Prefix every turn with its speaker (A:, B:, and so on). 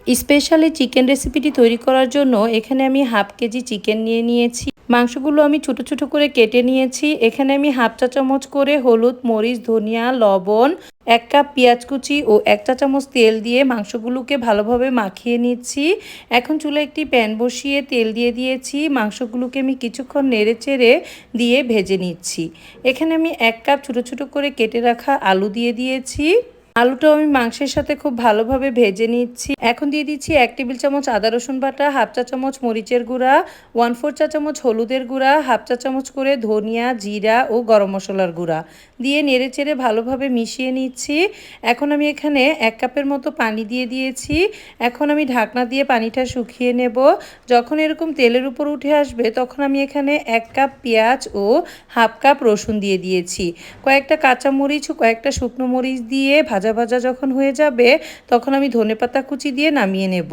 A: Specially chicken রেসিপিটি তৈরি করার জন্য এখানে আমি হাফ কেজি চিকেন নিয়ে নিয়েছি। মাংসগুলো আমি ছোট ছোট করে কেটে নিয়েছি। এখানে আমি হাফ চা চামচ করে হলুদ, মরিচ, ধনিয়া, লবণ, 1 কাপ পেঁয়াজ কুচি ও 1 চা চামচ তেল দিয়ে মাংসগুলোকে ভালোভাবে মাখিয়ে নিচ্ছি। এখন চুলায় একটি প্যান বসিয়ে তেল দিয়ে দিয়েছি। মাংসগুলোকে আমি কিছুক্ষণ নেড়েচেড়ে দিয়ে ভেজে নিচ্ছি। এখানে আমি 1 কাপ ছোট ছোট করে কেটে রাখা আলু দিয়ে দিয়েছি। আলুটাও আমি মাংসের সাথে খুব ভালোভাবে ভেজে নিচ্ছি। এখন দিয়ে দিচ্ছি 1 টেবিল চামচ আদা রসুন বাটা, হাফ চা চামচ মরিচের গুঁড়া, 1/4 চা চামচ হলুদের গুঁড়া, হাফ চা চামচ করে ধনিয়া, জিরা ও গরম মশলার গুঁড়া দিয়ে নেড়েচেড়ে ভালোভাবে মিশিয়ে নিচ্ছি। এখন আমি এখানে 1 কাপের মতো পানি দিয়ে দিয়েছি। এখন আমি ঢাকনা দিয়ে পানিটা শুকিয়ে নেব। যখন এরকম তেলের উপর উঠে আসবে তখন আমি এখানে 1 কাপ পেঁয়াজ ও হাফ কাপ রসুন দিয়ে দিয়েছি। কয়েকটা কাঁচামরিচ ও কয়েকটা শুকনো মরিচ দিয়ে ভাজা ভাজা যখন হয়ে যাবে তখন আমি ধনেপাতা কুচি দিয়ে নামিয়ে নেব।